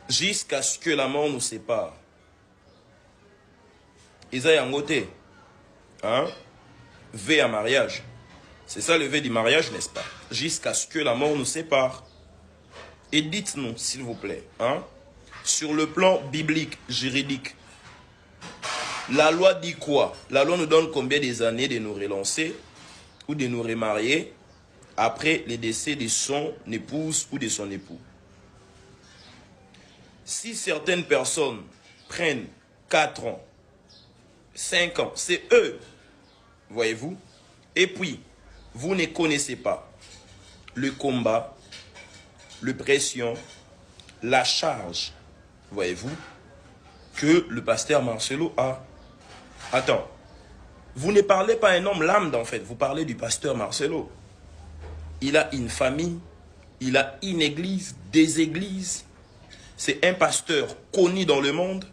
jusqu'à ce que la mort nous sépare. Isa yangote, hein? V à mariage. C'est ça le V du mariage, n'est-ce pas? Jusqu'à ce que la mort nous sépare. Et dites-nous, s'il vous plaît, hein? Sur le plan biblique, juridique, la loi dit quoi? La loi nous donne combien des années de nous relancer ou de nous remarier après le décès de son épouse ou de son époux. Si certaines personnes prennent 4 ans, 5 ans, c'est eux, voyez-vous. Et puis, vous ne connaissez pas le combat, la pression, la charge, voyez-vous, que le pasteur Marcelo a. Attends, vous ne parlez pas un homme lambda en fait, vous parlez du pasteur Marcelo. Il a une famille, il a une église, des églises. C'est un pasteur connu dans le monde.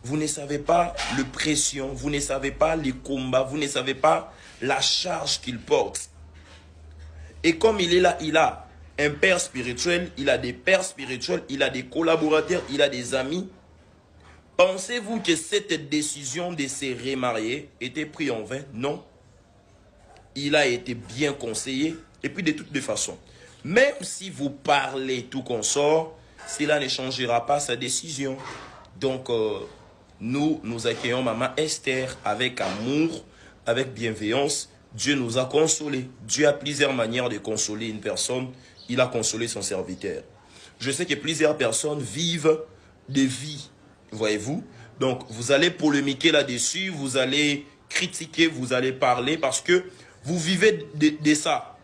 Vous ne savez pas le pression, vous ne savez pas les combats, vous ne savez pas la charge qu'il porte. Et comme il est là, il a un père spirituel, il a des pères spirituels, il a des collaborateurs, il a des amis. Pensez-vous que cette décision de se remarier était prise en vain? Non. Il a été bien conseillé. Et puis de toutes les façons, même si vous parlez tout consort, cela ne changera pas sa décision. Donc, nous accueillons Maman Esther avec amour, avec bienveillance. Dieu nous a consolés. Dieu a plusieurs manières de consoler une personne. Il a consolé son serviteur. Je sais que plusieurs personnes vivent des vies, voyez-vous. Donc, vous allez polémiquer là-dessus, vous allez critiquer, vous allez parler parce que vous vivez de ça.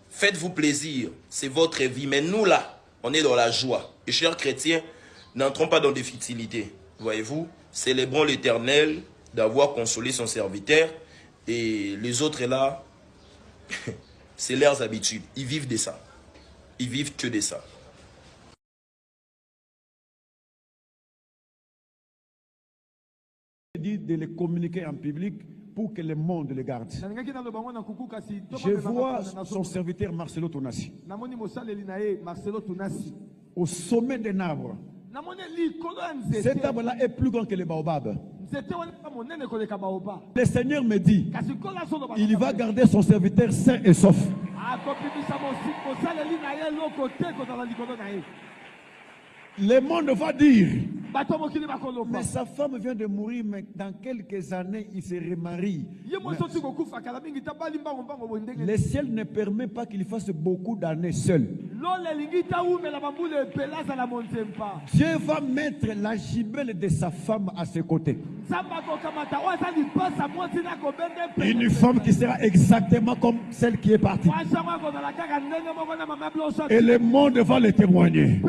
Faites-vous plaisir, c'est votre vie. Mais nous là, on est dans la joie. Et chers chrétiens, n'entrons pas dans des futilités. Voyez-vous, célébrons l'Éternel d'avoir consolé son serviteur. Et les autres là, c'est leurs habitudes. Ils vivent de ça. Ils vivent que de ça. Dit de les communiquer en public pour que le monde les garde. Je vois son serviteur Marcelo Tonassi au sommet d'un arbre. Cet arbre-là est plus grand que le baobab. Le Seigneur me dit, il va garder son serviteur sain et sauf. Le monde va dire, mais sa femme vient de mourir, mais dans quelques années, il se remarie. Le ciel ne permet pas qu'il fasse beaucoup d'années seul. Dieu va mettre la gibelle de sa femme à ses côtés. Une femme qui sera exactement comme celle qui est partie. Et le monde va le témoigner.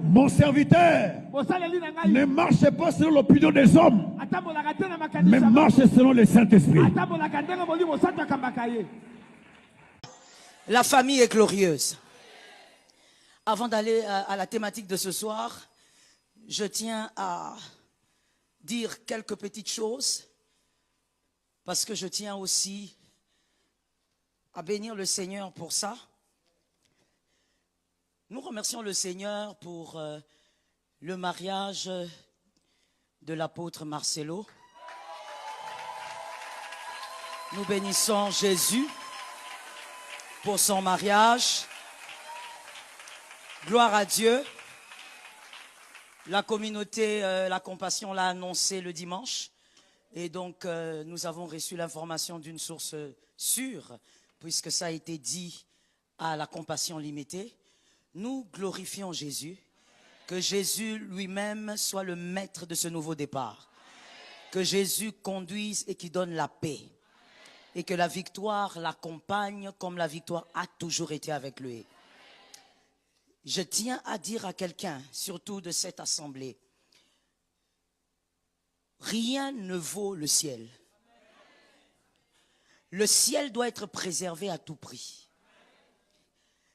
Mon serviteur ne marche pas selon l'opinion des hommes, mais marche selon le Saint-Esprit. La famille est glorieuse. Avant d'aller à la thématique de ce soir, je tiens à dire quelques petites choses parce que je tiens aussi à bénir le Seigneur pour ça. Nous remercions le Seigneur pour le mariage de l'apôtre Marcelo. Nous bénissons Jésus pour son mariage. Gloire à Dieu. La communauté, la compassion l'a annoncé le dimanche. Et donc, nous avons reçu l'information d'une source sûre, puisque ça a été dit à la compassion limitée. Nous glorifions Jésus, que Jésus lui-même soit le maître de ce nouveau départ, que Jésus conduise et qui donne la paix, et que la victoire l'accompagne comme la victoire a toujours été avec lui. Je tiens à dire à quelqu'un, surtout de cette assemblée, rien ne vaut le ciel. Le ciel doit être préservé à tout prix.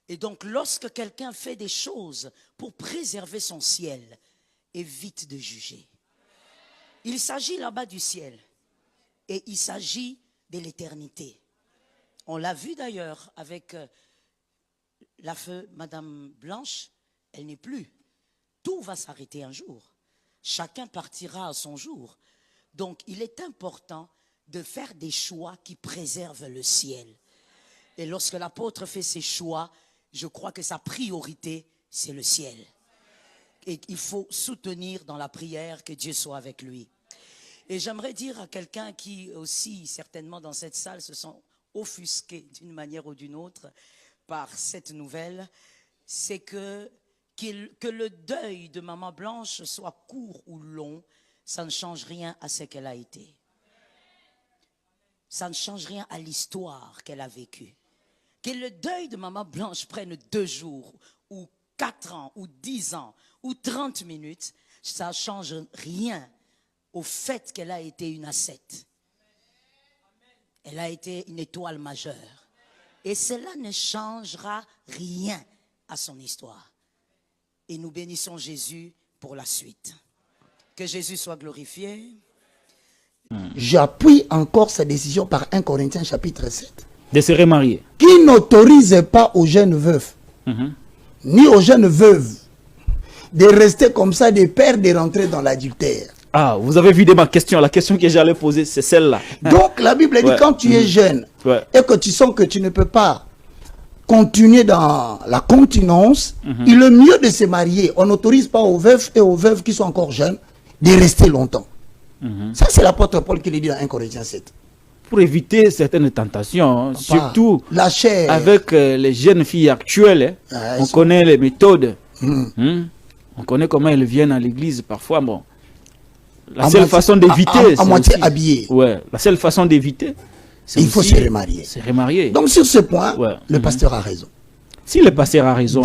Et donc, lorsque quelqu'un fait des choses pour préserver son ciel, évite de juger. Il s'agit là-bas du ciel et il s'agit de l'éternité. On l'a vu d'ailleurs avec la feu Madame Blanche, elle n'est plus. tout va s'arrêter un jour. Chacun partira à son jour. Donc, il est important de faire des choix qui préservent le ciel. Et lorsque l'apôtre fait ses choix, je crois que sa priorité, c'est le ciel. Et il faut soutenir dans la prière que Dieu soit avec lui. Et j'aimerais dire à quelqu'un qui aussi, certainement dans cette salle, se sont offusqués d'une manière ou d'une autre par cette nouvelle, c'est que le deuil de Maman Blanche soit court ou long, ça ne change rien à ce qu'elle a été. Ça ne change rien à l'histoire qu'elle a vécue. Que le deuil de Maman Blanche prenne 2 jours, ou 4 ans, ou 10 ans, ou 30 minutes, ça ne change rien au fait qu'elle a été une ascète. Elle a été une étoile majeure. Et cela ne changera rien à son histoire. Et nous bénissons Jésus pour la suite. Que Jésus soit glorifié. J'appuie encore sa décision par 1 Corinthiens chapitre 7. De se remarier. Qui n'autorise pas aux jeunes veufs, ni aux jeunes veuves, de rester comme ça, de père, de rentrer dans l'adultère. Ah, vous avez vu de ma question. La question que j'allais poser, c'est celle-là. Donc, la Bible dit, quand tu es jeune, et que tu sens que tu ne peux pas continuer dans la continence, il est mieux de se marier. On n'autorise pas aux veufs et aux veuves qui sont encore jeunes de rester longtemps. Ça, c'est l'apôtre Paul qui le dit dans 1 Corinthiens 7. Pour éviter certaines tentations, hein, surtout la chair. Avec les jeunes filles actuelles, on connaît les méthodes. On connaît comment elles viennent à l'église parfois. Bon, la seule façon d'éviter, à moitié habillée. Ouais, la seule façon d'éviter, c'est il faut se remarier. Se remarier. Donc sur ce point, le pasteur a raison. Si le pasteur a raison,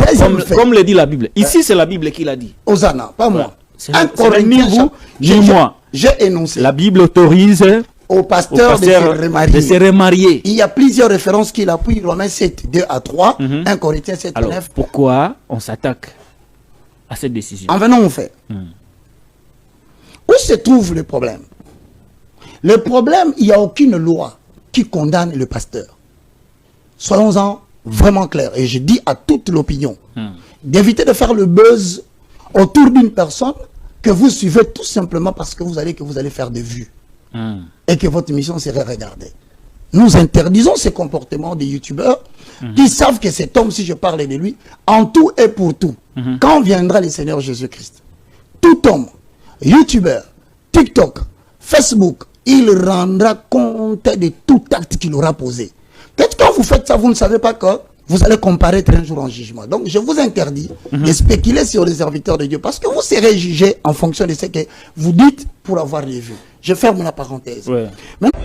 comme le dit la Bible. Ici, c'est la Bible qui l'a dit. Hosanna, pas moi. Ni vous, ni moi. J'ai énoncé. La Bible autorise au pasteur de se remarier. Il y a plusieurs références qui l'appuient. Romains 7, 2 à 3, 1 Corinthiens 7, alors, 9. Pourquoi on s'attaque à cette décision? En venant au fait. Où se trouve le problème? Le problème, il n'y a aucune loi qui condamne le pasteur. Soyons-en vraiment clairs. Et je dis à toute l'opinion d'éviter de faire le buzz autour d'une personne que vous suivez tout simplement parce que vous allez faire des vues. Et que votre mission serait regardée. Nous interdisons ces comportements des youtubeurs qui savent que cet homme, si je parle de lui, en tout et pour tout, quand viendra le Seigneur Jésus-Christ, tout homme, youtubeur, TikTok, Facebook, il rendra compte de tout acte qu'il aura posé. Peut-être quand vous faites ça, vous ne savez pas que vous allez comparaître un jour en jugement. Donc je vous interdis de spéculer sur les serviteurs de Dieu parce que vous serez jugé en fonction de ce que vous dites pour avoir les vues. Je ferme la parenthèse. Ouais. Maintenant,